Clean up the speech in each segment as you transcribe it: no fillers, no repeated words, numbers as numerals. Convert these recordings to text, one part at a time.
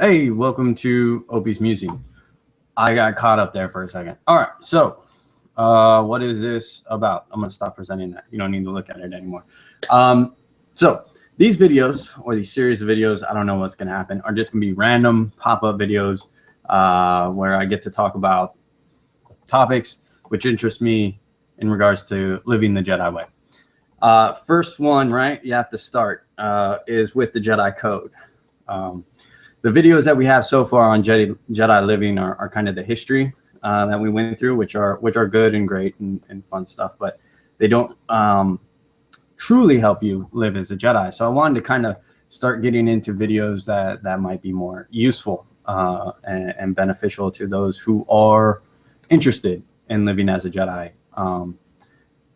Hey, welcome to Opie's Musings. I got caught up there for a second. All right, so what is this about? I'm going to stop presenting that. You don't need to look at it anymore. So these videos, or these series of videos, I don't know what's going to happen, are just going to be random pop-up videos where I get to talk about topics which interest me in regards to living the Jedi way. First one, right, you have to start is with the Jedi Code. The videos that we have so far on Jedi living are kind of the history that we went through, which are good and great and fun stuff, but they don't truly help you live as a Jedi. So I wanted to kind of start getting into videos that might be more useful and beneficial to those who are interested in living as a Jedi.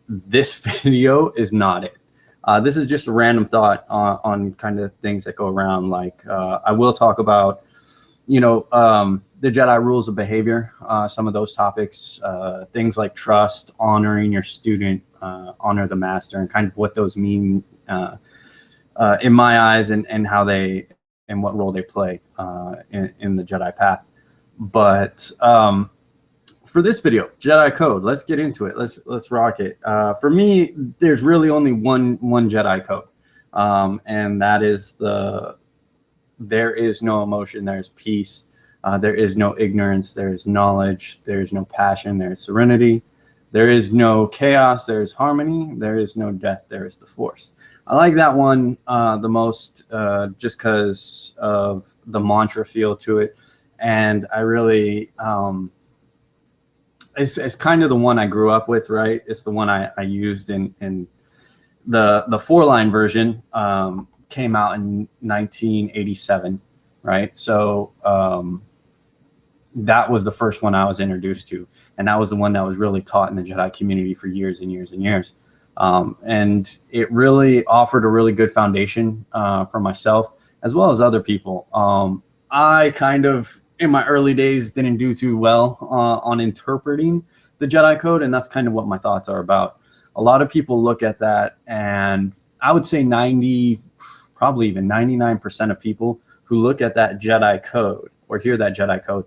This video is not it. This is just a random thought on kind of things that go around. Like I will talk about, the Jedi rules of behavior, some of those topics, things like trust, honoring your student, honor the master, and kind of what those mean in my eyes, and how they and what role they play in the Jedi path. But for this video, Jedi Code, let's get into it. Let's rock it. For me, there's really only one Jedi Code, and that is there is no emotion, there's peace, there is no ignorance, there is knowledge, there is no passion, there is serenity, there is no chaos, there is harmony, there is no death, there is the Force. I like that one the most just because of the mantra feel to it, and I really it's kind of the one I grew up with, right? It's the one I used in the 4-line version. Came out in 1987, right? So that was the first one I was introduced to, and that was the one that was really taught in the Jedi community for years and years and years. And it really offered a really good foundation for myself as well as other people. I kind of, in my early days, didn't do too well on interpreting the Jedi Code, and that's kind of what my thoughts are about. A lot of people look at that, and I would say 90, probably even 99% of people who look at that Jedi Code or hear that Jedi Code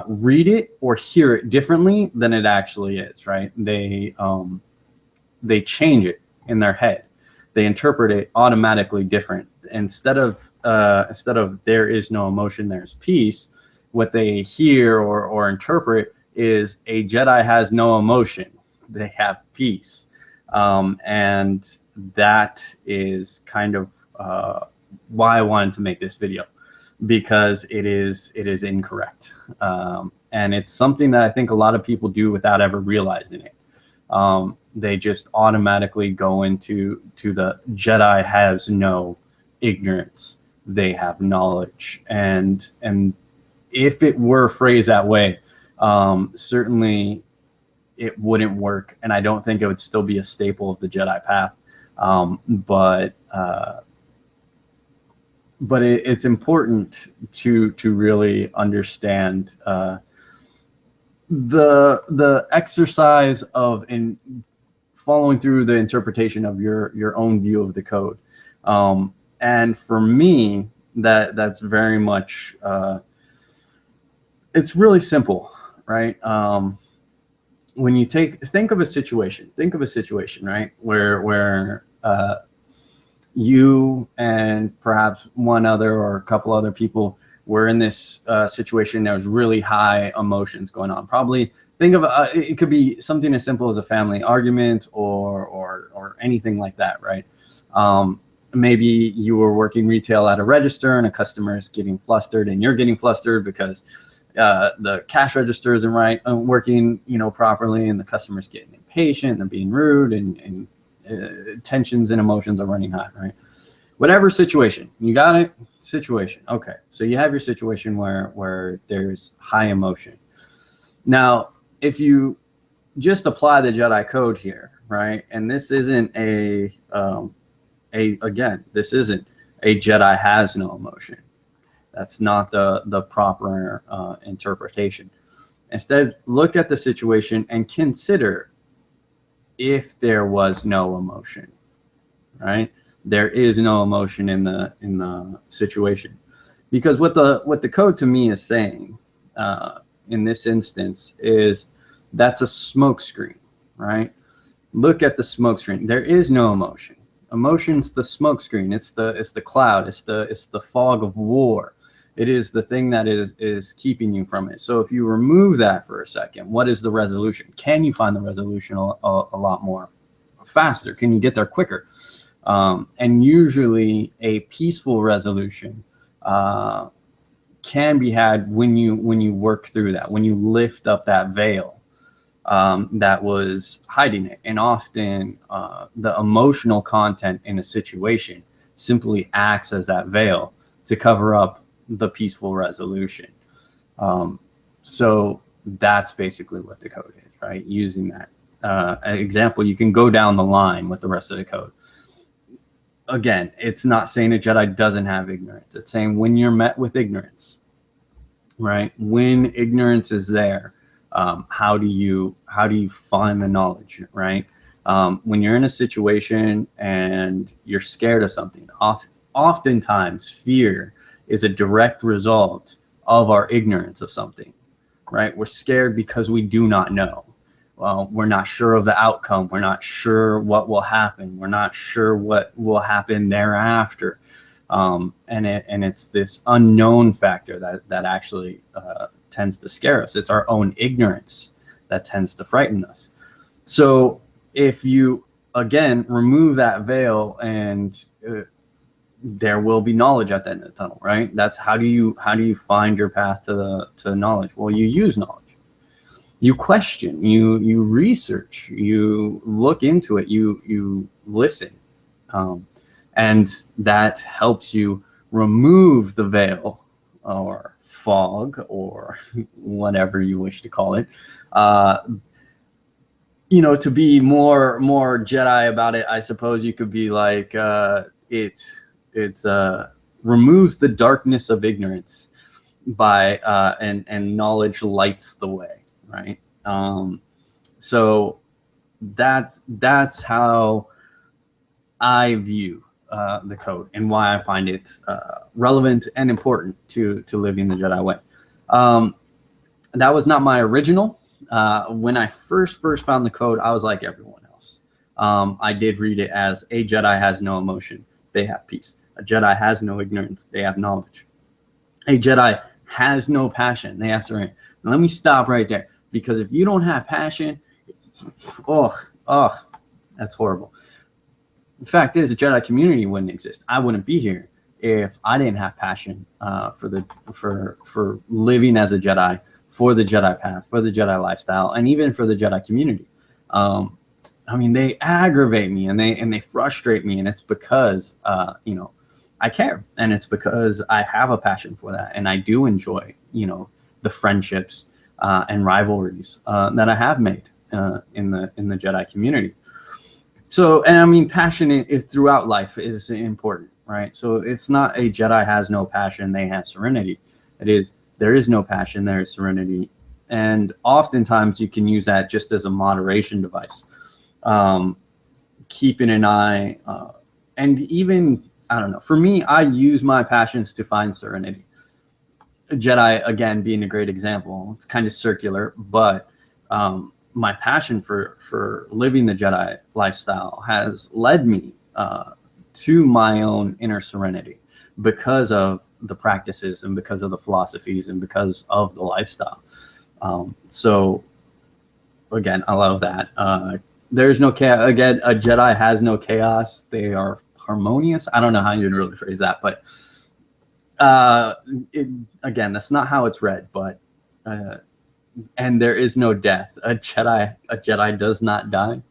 read it or hear it differently than it actually is, right? They change it in their head. They interpret it automatically different. Instead of there is no emotion, there's peace, what they hear or interpret is a Jedi has no emotion, they have peace. And that is kind of why I wanted to make this video, because it is incorrect. And it's something that I think a lot of people do without ever realizing it. They just automatically go into the Jedi has no ignorance, they have knowledge. And if it were phrased that way, certainly it wouldn't work, and I don't think it would still be a staple of the Jedi path. But it's important to really understand the exercise of following through the interpretation of your own view of the code. And for me, that's very much it's really simple, right? When you think of a situation, right, where you and perhaps one other or a couple other people were in this situation. There was really high emotions going on. Probably think of it could be something as simple as a family argument or anything like that, right? Maybe you were working retail at a register and a customer is getting flustered, and you're getting flustered because the cash register isn't working, properly, and the customer's getting impatient and being rude, and tensions and emotions are running high, right? Whatever situation, you got it. Situation. Okay, so you have your situation where there's high emotion. Now, if you just apply the Jedi Code here, right? And this isn't again, this isn't a Jedi has no emotion. That's not the proper interpretation. Instead, look at the situation and consider if there was no emotion, right? There is no emotion in the situation. Because what the code to me is saying in this instance is that's a smoke screen, right? Look at the smoke screen. There is no emotion. Emotion's the smoke screen. It's the cloud. It's the fog of war. It is the thing that is keeping you from it. So if you remove that for a second, what is the resolution? Can you find the resolution a lot more faster? Can you get there quicker? And usually a peaceful resolution can be had when you work through that, when you lift up that veil that was hiding it. And often the emotional content in a situation simply acts as that veil to cover up the peaceful resolution. So that's basically what the code is, right? Using that example, you can go down the line with the rest of the code. Again, it's not saying a Jedi doesn't have ignorance. It's saying when you're met with ignorance, right? When ignorance is there, how do you find the knowledge, right? When you're in a situation and you're scared of something, oftentimes fear is a direct result of our ignorance of something, right? We're scared because we do not know. Well, we're not sure of the outcome. We're not sure what will happen. We're not sure what will happen thereafter. And it's this unknown factor that actually tends to scare us. It's our own ignorance that tends to frighten us. So if you, again, remove that veil, and there will be knowledge at the end of the tunnel, right? That's how do you find your path to knowledge? Well, you use knowledge. You question, you research, you look into it, you listen, and that helps you remove the veil or fog or whatever you wish to call it. To be more Jedi about it, I suppose you could be like, it removes the darkness of ignorance by and knowledge lights the way. Right. So that's how I view the code and why I find it relevant and important to living the Jedi way. That was not my original. When I first found the code, I was like everyone else. I did read it as a Jedi has no emotion, they have peace. A Jedi has no ignorance, they have knowledge. A Jedi has no passion, they have serenity. Now, let me stop right there. Because if you don't have passion, that's horrible. The fact is, a Jedi community wouldn't exist. I wouldn't be here if I didn't have passion for living as a Jedi, for the Jedi path, for the Jedi lifestyle, and even for the Jedi community. They aggravate me and they frustrate me, and it's because I care, and it's because I have a passion for that, and I do enjoy the friendships and rivalries that I have made in the Jedi community. So, and passion is throughout life is important, right? So it's not a Jedi has no passion, they have serenity. It is, there is no passion, there is serenity. And oftentimes you can use that just as a moderation device. Keeping an eye, and even, I don't know, for me, I use my passions to find serenity. Jedi, again, being a great example. It's kind of circular, but my passion for living the Jedi lifestyle has led me to my own inner serenity because of the practices and because of the philosophies and because of the lifestyle. So again, I love that. There's no chaos. Again, a Jedi has no chaos. They are harmonious. I don't know how you'd really phrase that, but again, that's not how it's read, but and there is no death. A Jedi does not die.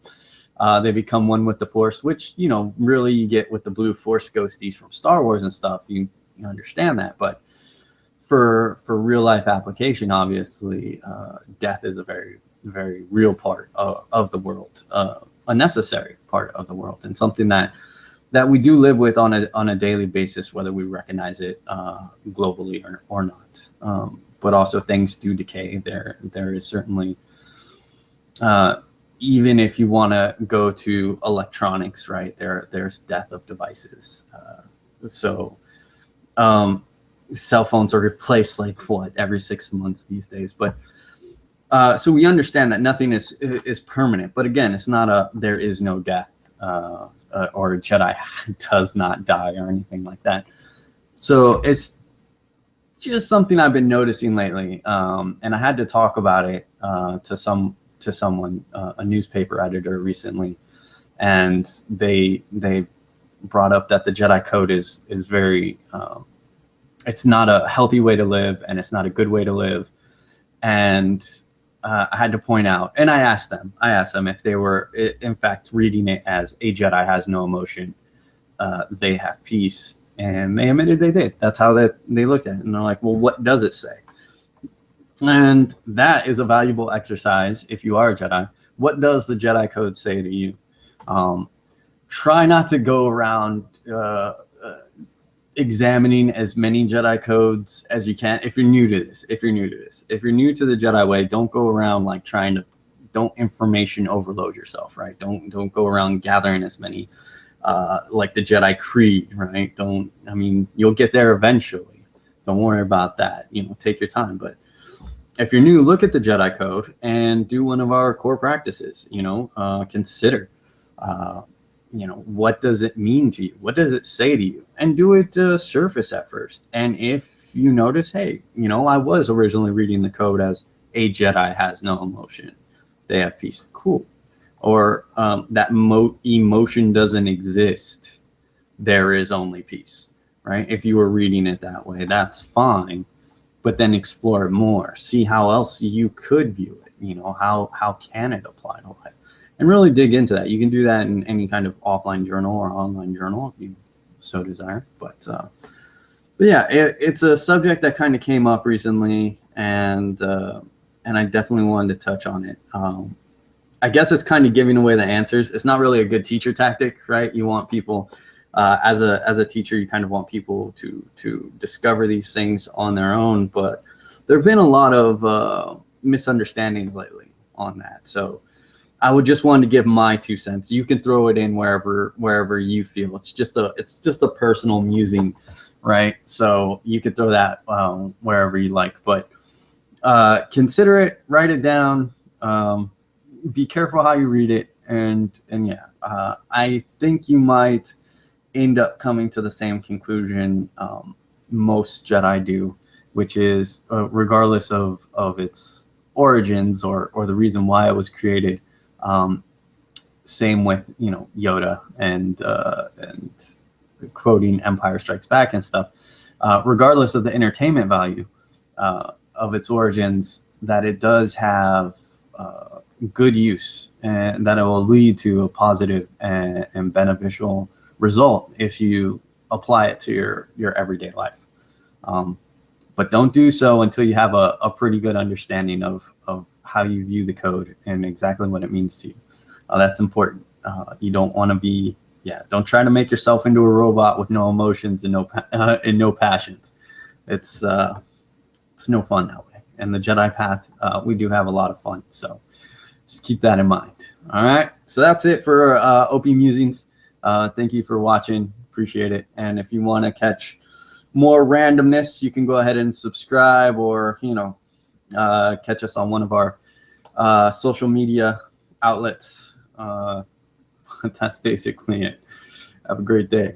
They become one with the Force, which really you get with the blue Force ghosties from Star Wars and stuff. You understand that, but for real life application, obviously, death is a very, very real part of the world, a necessary part of the world, and something that we do live with on a daily basis, whether we recognize it globally or not. But also things do decay. There is certainly, even if you want to go to electronics, right? There's death of devices. cell phones are replaced like what, every 6 months these days. But so we understand that nothing is permanent. But again, it's not a there is no death or a Jedi does not die or anything like that. So it's just something I've been noticing lately, and I had to talk about it to someone, a newspaper editor recently, and they brought up that the Jedi Code is very it's not a healthy way to live, and it's not a good way to live. And I had to point out, and I asked them if they were in fact reading it as a Jedi has no emotion, they have peace. And they admitted they did. That's how they looked at it. And they're like, well, what does it say? And that is a valuable exercise if you are a Jedi. What does the Jedi Code say to you? Try not to go around examining as many Jedi codes as you can. If you're new to this, if you're new to the Jedi way, don't go around like don't information overload yourself, right? Don't go around gathering as many like the Jedi Creed, right? You'll get there eventually. Don't worry about that. Take your time. But if you're new, look at the Jedi Code and do one of our core practices. Consider, what does it mean to you? What does it say to you? And do it surface at first. And if you notice, hey, I was originally reading the code as a Jedi has no emotion, they have peace. Cool. Or that emotion doesn't exist, there is only peace, right? If you were reading it that way, that's fine, but then explore it more. See how else you could view it. How can it apply to life? And really dig into that. You can do that in any kind of offline journal or online journal if you so desire. But yeah, it's a subject that kind of came up recently, and I definitely wanted to touch on it. I guess it's kind of giving away the answers. It's not really a good teacher tactic, right? You want people, as a teacher, you kind of want people to discover these things on their own. But there have been a lot of misunderstandings lately on that. So I would just want to give my 2 cents. You can throw it in wherever you feel. It's just a personal musing, right? So you could throw that wherever you like. But consider it, write it down. Be careful how you read it, and yeah, I think you might end up coming to the same conclusion most Jedi do, which is regardless of its origins or the reason why it was created. Same with Yoda and quoting Empire Strikes Back and stuff. Regardless of the entertainment value of its origins, that it does have good use, and that it will lead to a positive and beneficial result if you apply it to your everyday life. But don't do so until you have a pretty good understanding of how you view the code and exactly what it means to you. That's important. You don't want to be, don't try to make yourself into a robot with no emotions and no passions. It's no fun that way. And the Jedi path, we do have a lot of fun. So just keep that in mind. All right. So that's it for Opie Musings. Thank you for watching. Appreciate it. And if you want to catch more randomness, you can go ahead and subscribe, or catch us on one of our social media outlets. That's basically it. Have a great day.